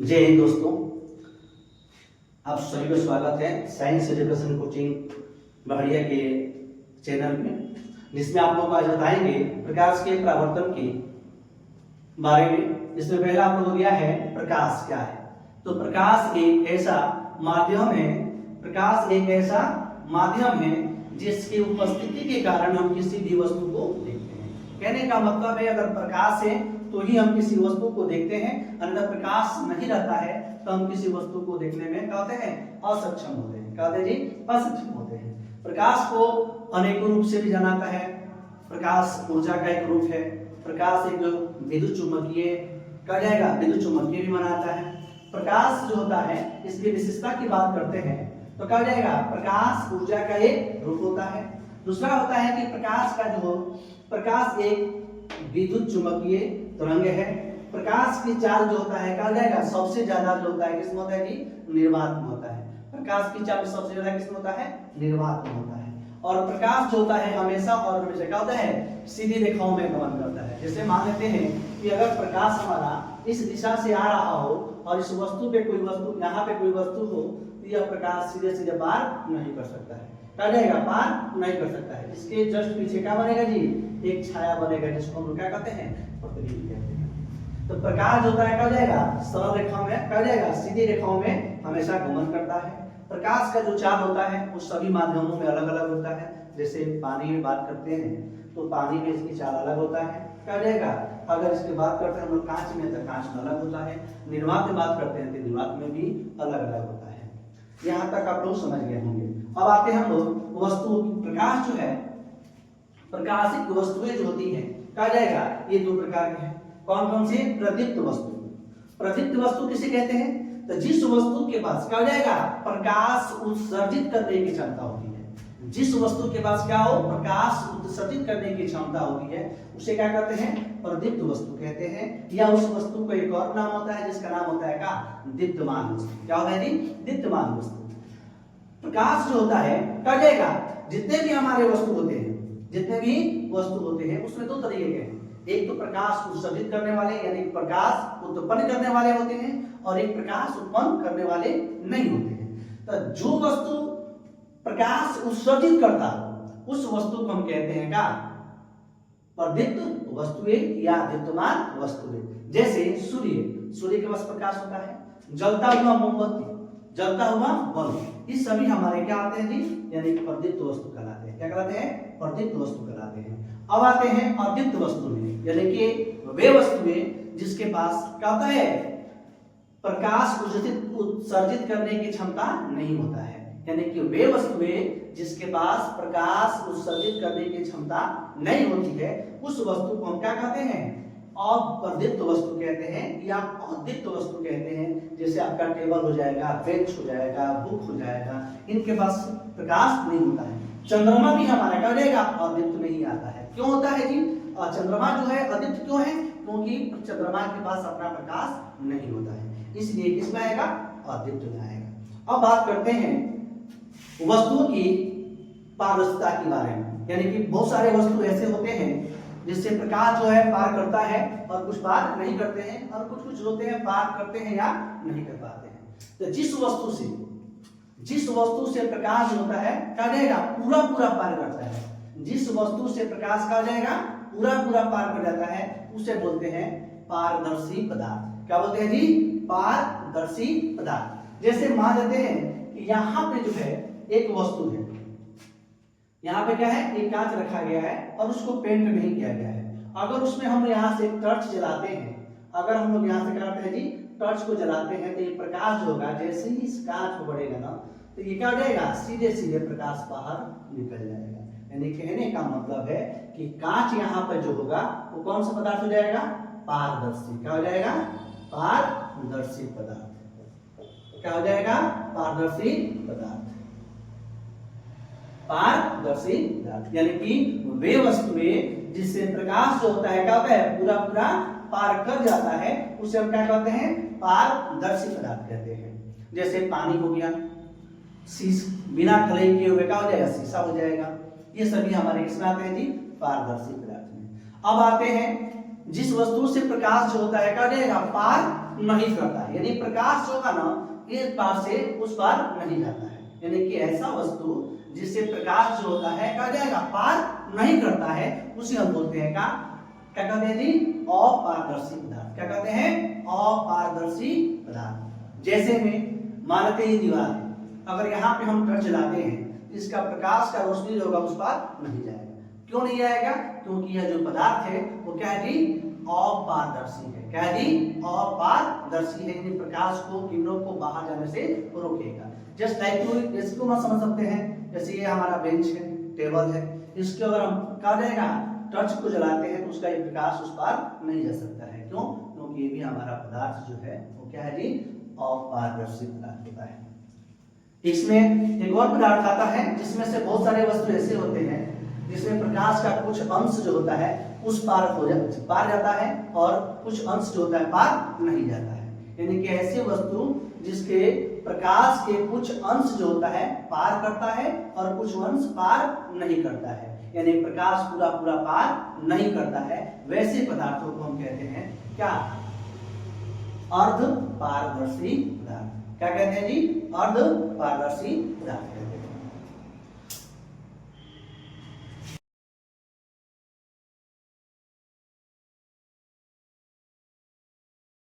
जय हिंद दोस्तों, आप सभी का स्वागत है साइंस एजुकेशन कोचिंग बढ़िया के चैनल में, जिसमें आप लोग आज बताएंगे प्रकाश के परावर्तन के बारे में। इसमें पहला आप लोगों को दिया है प्रकाश क्या है। तो प्रकाश एक ऐसा माध्यम है जिसकी उपस्थिति के कारण हम किसी भी वस्तु को देखते हैं। कहने का मतलब है अगर प्रकाश है तो ही हम किसी वस्तु को देखते हैं, अगर प्रकाश नहीं रहता है तो हम किसी वस्तु को देखने में कहते हैं असक्षम होते हैं। कहते जी असक्षम होते हैं। प्रकाश को अनेकों रूप से भी जाना जाता है। प्रकाश ऊर्जा का एक रूप है। प्रकाश एक विद्युत चुम्बकीय कहा जाएगा, विद्युत चुम्बकीय भी बनाता है। प्रकाश जो होता है इसकी विशेषता की बात करते हैं तो कहा जाएगा प्रकाश ऊर्जा का एक रूप होता है। दूसरा होता है कि प्रकाश एक विद्युत चुम्बकीय तरंग है। प्रकाश की चाल जो होता है कहा जाएगा सबसे ज्यादा जो होता है किसमें होता है जी, निर्वात में होता है। प्रकाश की चाल सबसे ज्यादा किसमें होता है, निर्वात में होता है। और प्रकाश जो होता है हमेशा क्या होता है, सीधी रेखाओं में गमन करता है। जैसे मान लेते हैं कि अगर प्रकाश हमारा इस दिशा से आ रहा हो और इस वस्तु पे कोई वस्तु यहाँ पे कोई वस्तु हो तो यह प्रकाश सीधे सीधे पार नहीं कर सकता है, कहा जाएगा पार नहीं कर सकता है। इसके जस्ट पीछे क्या बनेगा जी, एक छाया बनेगा जिसको हम क्या कहते हैं, प्रतिबिंब कहते हैं। तो प्रकाश होता है कहा जाएगा सरल रेखाओं में, कहा जाएगा सीधी रेखाओं में हमेशा गमन करता है। प्रकाश का जो चाल होता है वो सभी माध्यमों में अलग अलग होता है। जैसे पानी में बात करते हैं तो पानी में इसकी चाल अलग होता है, कहा जाएगा। अगर इसकी बात करते हैं हम लोग कांच में तो कांच में अलग होता है। निर्वात में बात करते हैं तो निर्वात में भी अलग अलग होता है। यहाँ तक आप लोग समझ गए होंगे। अब आते हैं हम लोग वस्तु। प्रकाश जो है, प्रकाशित वस्तुएं जो होती हैं कहा जाएगा ये दो प्रकार के हैं। कौन कौन सी, प्रदीप्त वस्तु। प्रदीप्त वस्तु किसे कहते हैं, तो जिस वस्तु के पास क्या हो जाएगा प्रकाश उत्सर्जित करने की क्षमता होती है। जिस वस्तु के पास क्या हो, प्रकाश उत्सर्जित करने की क्षमता होती है उसे क्या कहते हैं, प्रदीप्त वस्तु कहते हैं। या उस वस्तु को एक और नाम होता है जिसका नाम होता है क्या, दीप्तमान वस्तु। क्या होता है जी, दीप्तमान वस्तु। प्रकाश जो होता है कहा जाएगा जितने भी हमारे वस्तु होते हैं, जितने भी वस्तु होते हैं उसमें दो तरीके के हैं। एक तो प्रकाश उत्सर्जित करने वाले यानी प्रकाश उत्पन्न करने वाले होते हैं और एक प्रकाश उत्पन्न करने वाले नहीं होते हैं। तो जो वस्तु प्रकाश उत्सर्जित करता उस वस्तु को हम कहते हैं क्या, प्रदीप्त वस्तुएं या दीप्तमान वस्तुएं। जैसे सूर्य के पास प्रकाश होता है, जलता हुआ मोमबत्ती, जलता हुआ बल्ब, ये सभी हमारे क्या आते हैं जी, यानी प्रदीप्त वस्तु कहलाते हैं। क्या कहलाते हैं, प्रदीप्त वस्तु कहलाते हैं। अब आते हैं अदीप्त वस्तु में, यानी कि वे वस्तुएं जिसके पास क्या होता है, प्रकाश उत्सर्जित करने की क्षमता नहीं होता है। यानी कि वे वस्तुएं जिसके पास प्रकाश उत्सर्जित करने की क्षमता नहीं होती है उस वस्तु को हम क्या कहते हैं, अप्रदीप्त वस्तु कहते हैं या अदीप्त वस्तु कहते हैं। जैसे आपका टेबल हो जाएगा, बेंच हो जाएगा, बुक हो जाएगा, इनके पास प्रकाश नहीं होता है। चंद्रमा भी हमारा क्या हो जाएगा, अदीप्त नहीं आता है। क्यों होता है जी, चंद्रमा जो है अदीप्त क्यों है, क्योंकि चंद्रमा के पास अपना प्रकाश नहीं होता है, इसलिए किसमें आएगा, अदीप्त में आएगा। अब बात करते हैं वस्तुओं की पारदर्शिता के बारे में। यानी कि बहुत सारे वस्तु ऐसे होते हैं जिससे प्रकाश जो है पार करता है और कुछ पार नहीं करते हैं, और कुछ कुछ होते हैं पार करते हैं या नहीं कर पाते हैं। तो जिस वस्तु से प्रकाश होता है क्या जाएगा, पूरा पार करता है। जिस वस्तु से प्रकाश का जाएगा पूरा पार कर जाता है उसे बोलते हैं पारदर्शी पदार्थ। क्या बोलते हैं जी, पारदर्शी पदार्थ। जैसे मान लेते हैं कि यहाँ पे जो है एक वस्तु है, यहाँ पे क्या है, एक कांच रखा गया है और उसको पेंट नहीं किया गया है। अगर उसमें हम यहाँ से टॉर्च जलाते हैं, अगर हम लोग यहाँ से क्या करते हैं जी, टॉर्च को जलाते हैं तो ये प्रकाश जो होगा जैसे ही इस कांच को बढ़ेगा ना तो ये क्या हो जाएगा, सीधे सीधे प्रकाश बाहर निकल जाएगा। यानी कहने का मतलब है कि कांच यहाँ पर जो होगा वो कौन सा पदार्थ हो जाएगा, पारदर्शी। क्या हो जाएगा, पारदर्शी पदार्थ। क्या हो जाएगा, पारदर्शी पदार्थ। पारदर्शी पदार्थ यानी कि वे वस्तुएं जिससे प्रकाश जो होता है क्या होता है, पूरा पार कर जाता है उसे हम क्या कहते हैं, पारदर्शी पदार्थ कहते हैं। जैसे पानी हो गया, बिना कलई किए हुए क्या हो जाएगा, शीशा हो जाएगा। ये सभी हमारे किसमें आते हैं जी, पारदर्शी पदार्थ में। अब आते हैं जिस वस्तु से प्रकाश जो होता है क्या हो जाएगा, पार नहीं करता है, यानी प्रकाश जो होगा ना इस पार से उस पार नहीं जाता है, यानी कि ऐसा वस्तु जिससे प्रकाश जो होता है क्या जाएगा, पार नहीं करता है, उसे हम बोलते हैं क्या कहते हैं जी, अपारदर्शी पदार्थ। क्या कहते हैं, अपारदर्शी पदार्थ। जैसे में मानते ही दीवार है, अगर यहाँ पे हम टर्च लाते हैं इसका प्रकाश का रोशनी जो होगा उस पार नहीं जाएगा। क्यों नहीं जाएगा, क्योंकि यह जो पदार्थ है वो क्या है जी, अपारदर्शी है। क्या है जी, अपारदर्शी है, यानी प्रकाश को, किरणों को बाहर जाने से रोकेगा। जस्ट लाइक इसको हम समझ सकते हैं, जैसे ये हमारा बेंच है, टेबल है, इसके अगर हम क्या जाएगा, टर्च को जलाते हैं तो उसका एक प्रकाश उस पार नहीं जा सकता है। क्यों, क्योंकि ये भी हमारा पदार्थ जो है वो क्या है जी, अपारदर्शी पदार्थ होता है। इसमें एक और पदार्थ आता है जिसमें से बहुत सारे वस्तु ऐसे होते हैं जिसमें प्रकाश का कुछ अंश जो होता है उस पार जाता है और कुछ अंश जो होता है पार नहीं जाता है, यानी कि ऐसी वस्तु जिसके प्रकाश के कुछ अंश जो होता है पार करता है और कुछ अंश पार नहीं करता है, यानी प्रकाश पूरा पूरा पार नहीं करता है, वैसे पदार्थों को हम कहते हैं क्या, अर्ध पारदर्शी पदार्थ। क्या कहते हैं जी, अर्ध पारदर्शी पदार्थ कहते हैं।